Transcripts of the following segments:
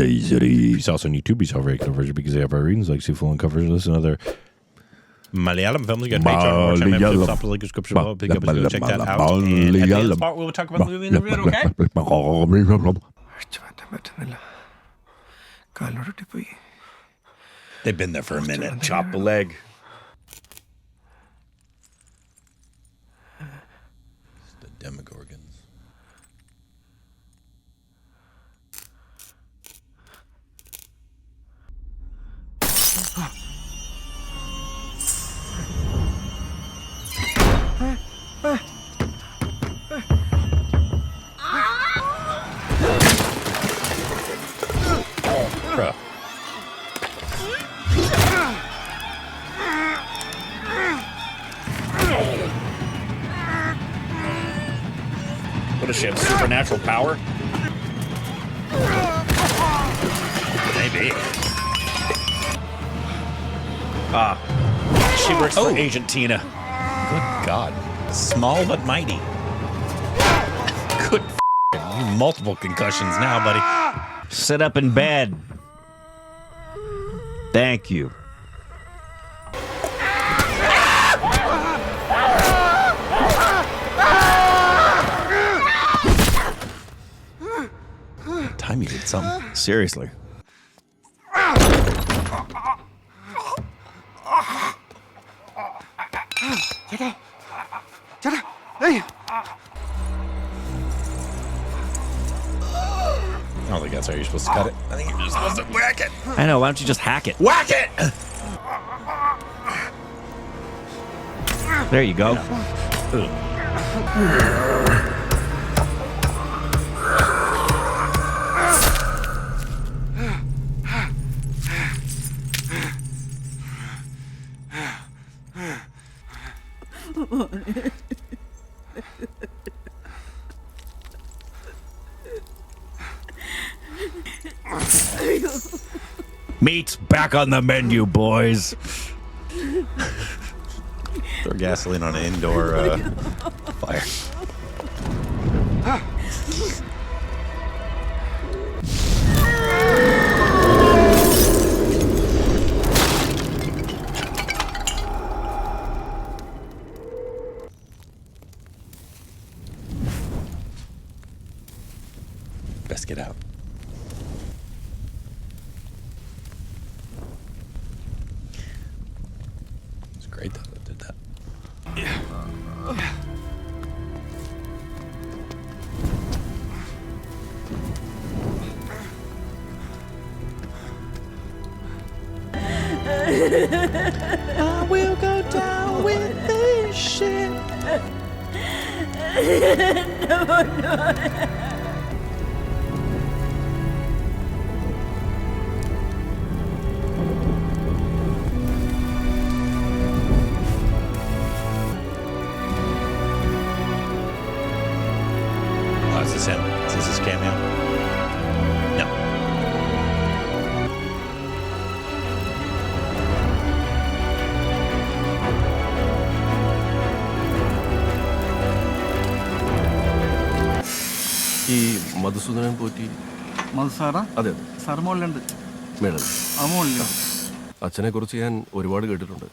He's also on YouTube. He's our regular version because they have our readings like Sufal and covers this and other Malayalam films. You got Patreon. Top of the link description below. Pick up and go check that out. And at the end of the part, we'll talk about the movie in the review, okay? They've been there for a minute. Chop the leg. It's the Demogorgons. Bruh. What does she have? Supernatural power? Maybe. She works for Agent Tina. Good God. Small but mighty. Good multiple concussions now, buddy. Sit up in bed. Thank you. Time you did something. Seriously. I don't think that's how you're supposed to cut it. I think you're just supposed to whack it. I know, why don't you just hack it? Whack it! There you go. Meat's back on the menu, boys. Throw gasoline on an indoor fire. Best get out. It's great though that did that. I will go down with this shit. No. Oh, is this him? Is this his cameo? No. ഈ മധുസൂദനൻ പോറ്റി മധുസാറാ? അതെ sir മുകളിലുണ്ട്. Madam മുകളിലുണ്ട്. അച്ഛനെക്കുറിച്ച് ഞാൻ ഒരുപാട് കേട്ടിട്ടുണ്ട്.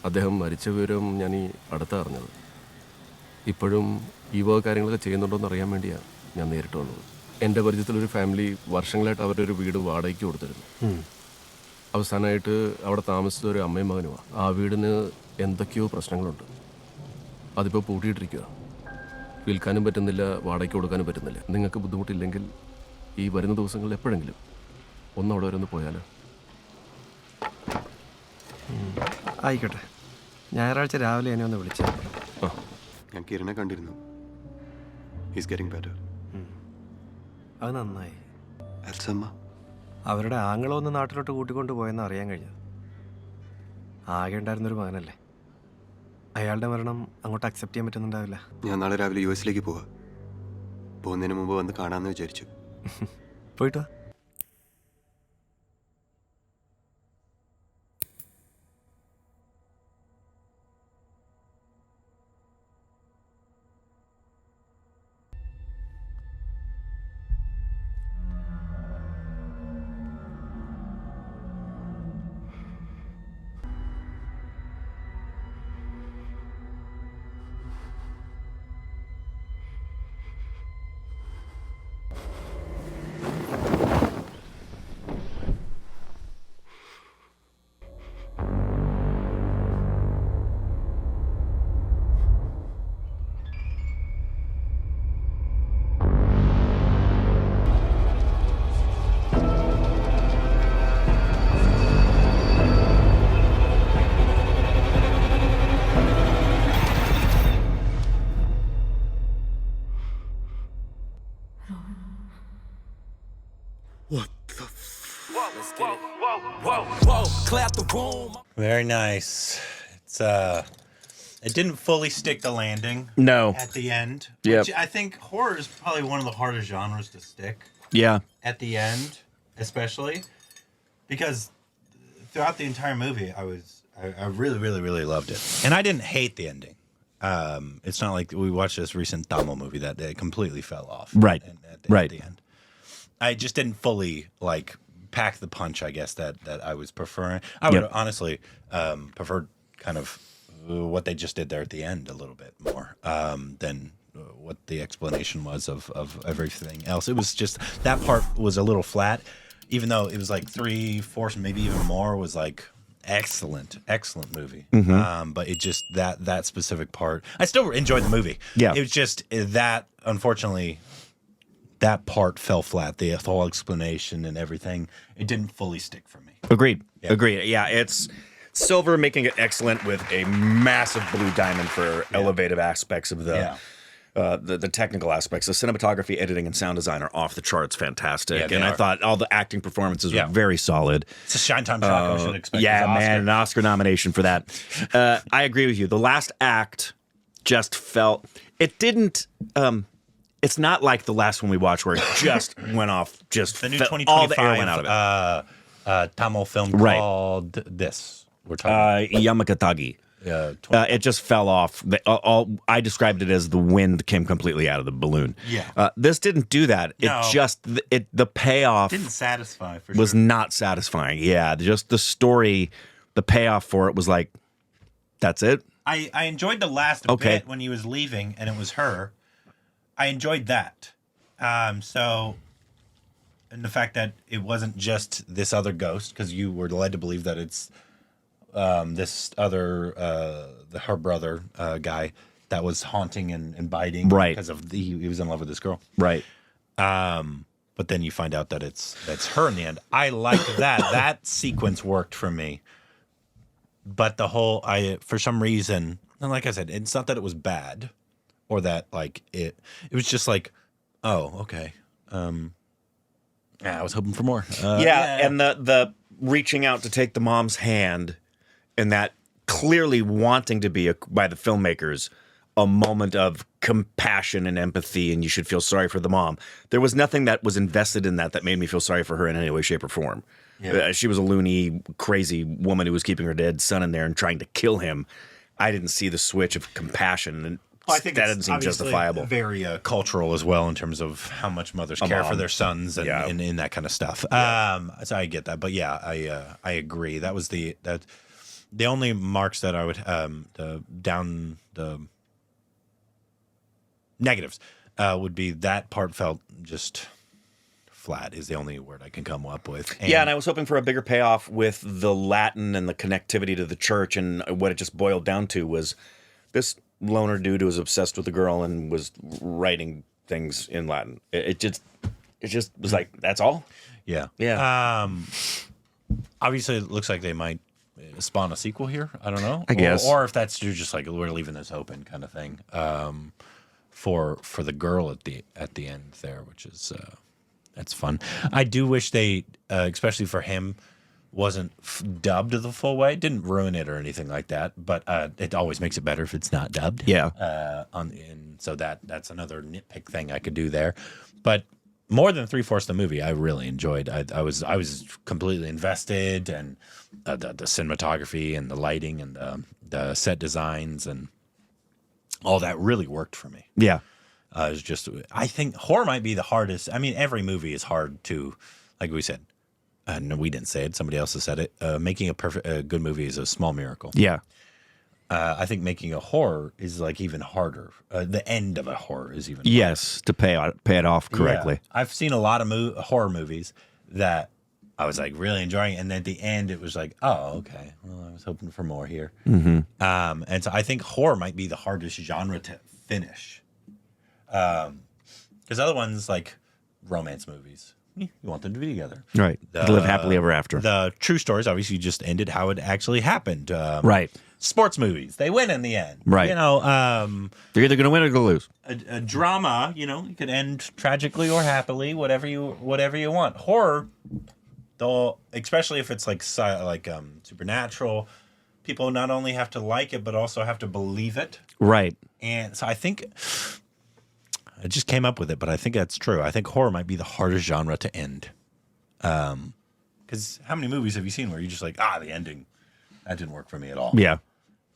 അദ്ദേഹം മരിച്ച വിവരം ഞാൻ ഈ അടുത്ത അറിഞ്ഞത്. ഇപ്പോഴും ഈ വക കാര്യങ്ങളൊക്കെ ചെയ്യുന്നുണ്ടോയെന്ന് അറിയാൻ വേണ്ടിയാണ് ഞാൻ നേരിട്ട് വന്നത്. എൻ്റെ പരിചയത്തിലൊരു ഫാമിലി വർഷങ്ങളായിട്ട് അവരുടെ ഒരു വീട് വാടകയ്ക്ക് കൊടുത്തിരുന്നു. അവസാനമായിട്ട് അവിടെ താമസിച്ച ഒരു അമ്മയും മകനുമാണ്. ആ വീടിന് എന്തൊക്കെയോ പ്രശ്നങ്ങളുണ്ട്. അതിപ്പോൾ പൂട്ടിയിട്ടിരിക്കുക. വിൽക്കാനും പറ്റുന്നില്ല, വാടകയ്ക്ക് കൊടുക്കാനും പറ്റുന്നില്ല. നിങ്ങൾക്ക് ബുദ്ധിമുട്ടില്ലെങ്കിൽ ഈ വരുന്ന ദിവസങ്ങളിൽ എപ്പോഴെങ്കിലും ഒന്ന് അവിടെ വരെ ഒന്ന് പോയാലോ? ആയിക്കോട്ടെ, ഞായറാഴ്ച രാവിലെ എന്നെ ഒന്ന് വിളിച്ചാൽ. ഞാൻ കിരणे കണ്ടിരുന്നു. He's getting better. അത് നന്നായി. എൽസമ്മ അവരുടെ ആങ്ങളൊന്ന് നാട്ടിലോട്ട് കൂട്ടിക്കൊണ്ട് പോയെന്ന് അറിയാൻ കഴിഞ്ഞത്. ആകെ ഉണ്ടായിരുന്നൊരു മകനല്ലേ. അയാളുടെ മരണം അങ്ങോട്ട് അക്സെപ്റ്റ് ചെയ്യാൻ പറ്റുന്നുണ്ടാവില്ല. ഞാൻ നാളെ രാവിലെ US പോവാ. പോകുന്നതിന് മുമ്പ് വന്ന് കാണാമെന്ന് വിചാരിച്ചു. പോയിട്ട് വാ. Very nice. It's it didn't fully stick the landing. No. At the end. Yep. Which I think horror is probably one of the hardest genres to stick. Yeah. At the end, especially because throughout the entire movie, I really, really, really loved it, and I didn't hate the ending. It's not like we watched this recent Tamil movie that it completely fell off. Right. At Right. the end, I just didn't fully pack the punch. I guess that I was preferring. I would honestly preferred kind of what they just did there at the end a little bit more than what the explanation was of everything else. It was just that part was a little flat, even though it was like 3/4, maybe even more, was like excellent movie. But it just that specific part, I still enjoyed the movie. Yeah, it was just that unfortunately that part fell flat. The whole explanation and everything, it didn't fully stick for me. Agreed. Yeah, it's Silver making it excellent with a massive blue diamond for elevative aspects of the technical aspects. The cinematography, editing, and sound design are off the charts fantastic. Yeah, and I thought all the acting performances were very solid. It's a Shine Time shock. I should expect an Oscar nomination for that. I agree with you. The last act just felt... It didn't... it's not like the last one we watched where it just went off. Just the new all 2025 the air went out of it. Tamil film called this. We're talking Yamakatagi. It just fell off. I described it as the wind came completely out of the balloon. Yeah. This didn't do that. It the payoff didn't satisfy. Was not satisfying. Yeah, just the story, the payoff for it was like, that's it. I enjoyed the last bit when he was leaving and it was her. I enjoyed that. And the fact that it wasn't just this other ghost, because you were led to believe that it's this other her brother guy that was haunting and biting, right? Because of he was in love with this girl, right? But then you find out that that's her in the end. I liked that. That sequence worked for me. But the whole for some reason, and like I said, it's not that it was bad, or that it was just like, oh, okay. I was hoping for more. And the reaching out to take the mom's hand. And that clearly wanting to be, by the filmmakers, a moment of compassion and empathy, and you should feel sorry for the mom. There was nothing that was invested in that made me feel sorry for her in any way, shape, or form. Yeah. She was a loony, crazy woman who was keeping her dead son in there and trying to kill him. I didn't see the switch of compassion, and I think that didn't seem justifiable. Very cultural as well in terms of how much mothers care for their sons and in that kind of stuff. Yeah. So I get that, but I agree. That was the only marks that I would the negatives would be that part felt just flat is the only word I can come up with. And I was hoping for a bigger payoff with the Latin and the connectivity to the church, and what it just boiled down to was this loner dude who was obsessed with the girl and was writing things in Latin. It just was like, that's all? Yeah. Obviously, it looks like they might spawn a sequel here. I don't know. I guess. Or if that's just like we're leaving this open kind of thing for the girl at the end there, which is that's fun. I do wish they, especially for him, wasn't dubbed the full way. It didn't ruin it or anything like that, but it always makes it better if it's not dubbed. Yeah. So that's another nitpick thing I could do there. But more than 3/4 of the movie, I really enjoyed. I was completely invested, and the cinematography and the lighting and the set designs and all that really worked for me. Yeah. It's just, I think horror might be the hardest. I mean, every movie is hard to, like we said. No, we didn't say it. Somebody else has said it. Making a good movie is a small miracle. Yeah. I think making a horror is even harder. The end of a horror is even harder. Yes, to pay it off correctly. Yeah. I've seen a lot of horror movies that I was really enjoying, and then at the end it was like, oh, okay. Well, I was hoping for more here. Mm-hmm. And so I think horror might be the hardest genre to finish. Because other ones like romance movies, you want them to be together, right? To live happily ever after. The true stories obviously just ended how it actually happened, right? sports movies. They win in the end. Right. You know, They're either going to win or going to lose. a drama, you know, you could end tragically or happily, whatever you want. Horror, though, especially if it's like supernatural, people not only have to like it but also have to believe it. Right. And so I think I just came up with it, but I think that's true. I think horror might be the hardest genre to end. Because how many movies have you seen where you're just like, the ending, that didn't work for me at all? Yeah.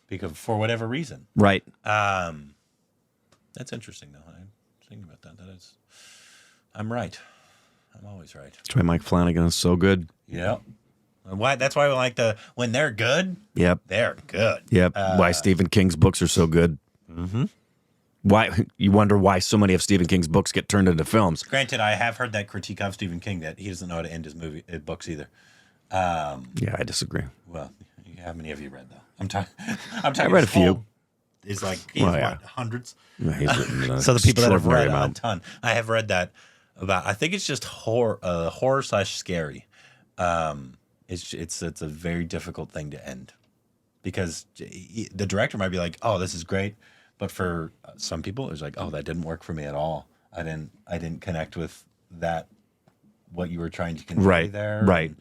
Because for whatever reason. Right. That's interesting, though. I'm thinking about that. I'm right. I'm always right. That's why Mike Flanagan is so good. Yeah. That's why we like when they're good. Yep. They're good. Yep. Why Stephen King's books are so good. Mm-hmm. Why you wonder why so many of Stephen King's books get turned into films. Granted, I have heard that critique of Stephen King that he doesn't know how to end his books either. Yeah, I disagree. Well, how many have you read though? I'm talking. I read a few. Is like hundreds. Yeah, he's written So the people that have read amount. a ton, I have read that about. I think it's just horror / scary. It's a very difficult thing to end because the director might be like, "Oh, this is great," but for some people, it's like, "Oh, that didn't work for me at all. I didn't connect with that. What you were trying to convey there, right,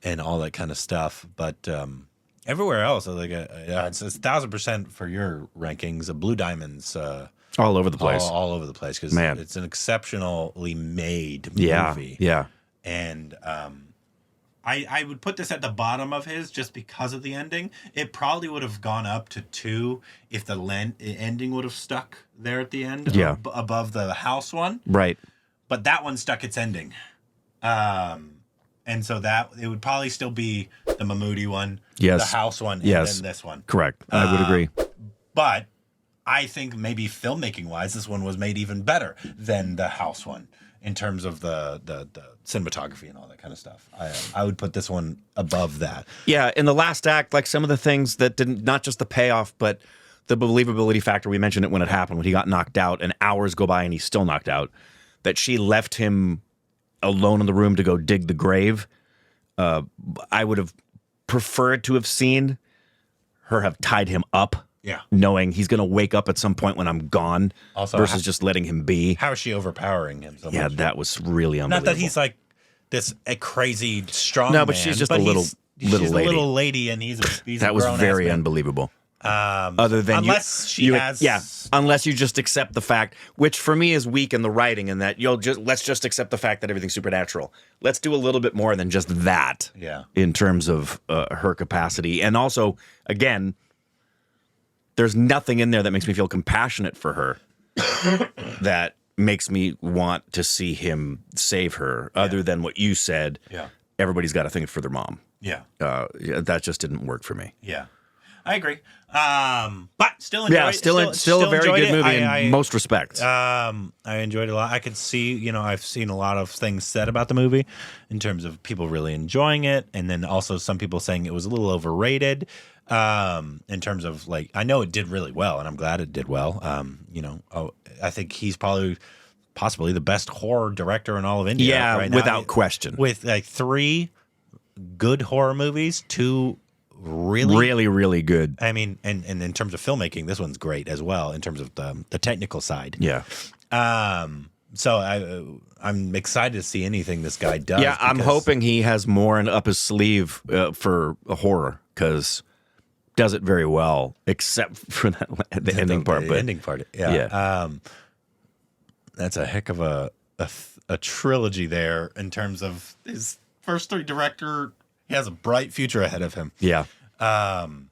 and all that kind of stuff." But everywhere else, like it's 1,000% for your rankings. Blue Diamonds, all over the place, all over the place because it's an exceptionally made movie. Yeah. And I would put this at the bottom of his just because of the ending. It probably would have gone up to 2 if the ending would have stuck there at the end, above the house one. Right. But that one stuck its ending. And so that it would probably still be the Mahmoodi one, the house one, and then this one. Correct. I would agree. But I think maybe filmmaking wise, this one was made even better than the house one in terms of the cinematography and all that kind of stuff. I would put this one above that. Yeah, in the last act, like some of the things that didn't, not just the payoff, but the believability factor. We mentioned it when it happened, when he got knocked out, and hours go by and he's still knocked out. That she left him alone in the room to go dig the grave. I would have preferred to have seen her have tied him up. Yeah. Knowing he's going to wake up at some point when I'm gone, also, versus just letting him be. How is she overpowering him so much? That was really unbelievable. Not that he's like a crazy strong no, but man, she's just but a little she's lady. A little lady, and he's that a was very man. Unbelievable. Other than unless unless you just accept the fact, which for me is weak in the writing, in that let's just accept the fact that everything's supernatural. Let's do a little bit more than just that. Yeah. In terms of her capacity, and also again, there's nothing in there that makes me feel compassionate for her, that makes me want to see him save her. Other than what you said. Yeah. Everybody's got to think for their mom. Yeah. That just didn't work for me. Yeah. I agree. But still enjoyed it. Still a very good movie in most respects. I enjoyed it a lot. I could see, I've seen a lot of things said about the movie in terms of people really enjoying it, and then also some people saying it was a little overrated. In terms of I know it did really well, and I'm glad it did well. I think he's possibly the best horror director in all of India. Yeah, right now. without question. With 3 good horror movies, 2 really good. I mean, and in terms of filmmaking, this one's great as well in terms of the technical side. Yeah. So I'm excited to see anything this guy does. Yeah, I'm hoping he has more up his sleeve for horror, because does it very well, except for the ending part. The ending part, yeah. That's a heck of a trilogy there in terms of his first 3 director. He has a bright future ahead of him. Yeah. And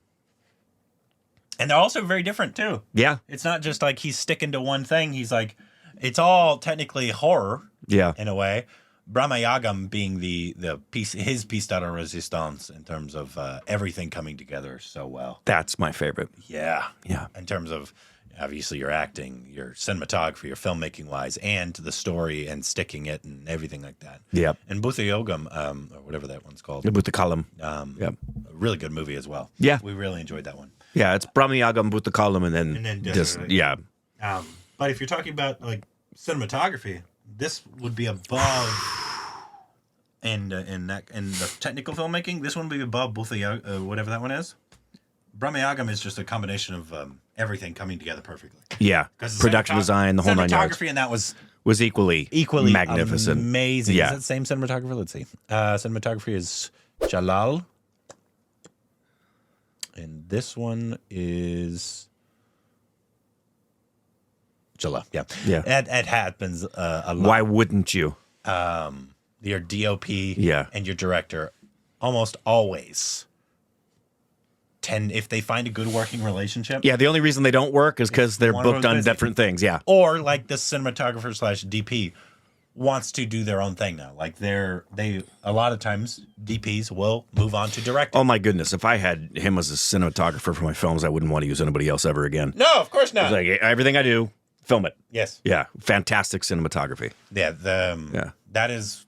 they're also very different too. Yeah. It's not just like he's sticking to one thing. He's like, it's all technically horror. Yeah. In a way. Brahmayagam being his piece de resistance in terms of everything coming together so well. That's my favorite. Yeah. Yeah. In terms of obviously your acting, your cinematography, your filmmaking wise, and the story and sticking it and everything like that. Yeah. And Buthayogam, or whatever that one's called. With the column. A really good movie as well. Yeah. We really enjoyed that one. Yeah, it's Brahmayagam with the column and then just yeah. But if you're talking about cinematography, this would be above in the technical filmmaking. This one would be above Buthayogam, whatever that one is. Brahmayagam is just a combination of everything coming together perfectly. Yeah. Production design, the whole 9 yards. Cinematography in that was equally magnificent. Amazing. Yeah. Is that the same cinematographer? Let's see. Cinematography is Jalal. And this one is Jalal. Yeah. Yeah. It happens a lot. Why wouldn't you? Your DOP Yeah. and your director almost always if they find a good working relationship. Yeah, the only reason they don't work is because they're one of booked them's on busy. different things. Yeah. Or like the cinematographer / DP wants to do their own thing now. Like they a lot of times DPs will move on to directing. Oh my goodness! If I had him as a cinematographer for my films, I wouldn't want to use anybody else ever again. No, of course not. It's like everything I do, film it. Yes. Yeah, fantastic cinematography. Yeah. Yeah. That is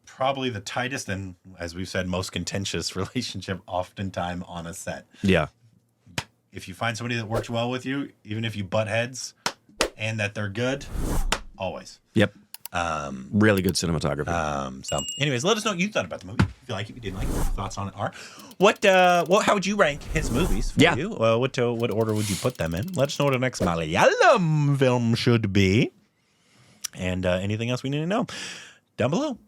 probably the tightest and, as we've said, most contentious relationship oftentimes on a set. Yeah. If you find somebody that works well with you, even if you butt heads and that they're good, always. Yep. Really good cinematography. So anyways, let us know what you thought about the movie. If you like it, if you didn't like it, what your thoughts on it are. How would you rank his movies for you? What order would you put them in? Let us know what the next Malayalam film should be. And anything else we need to know down below.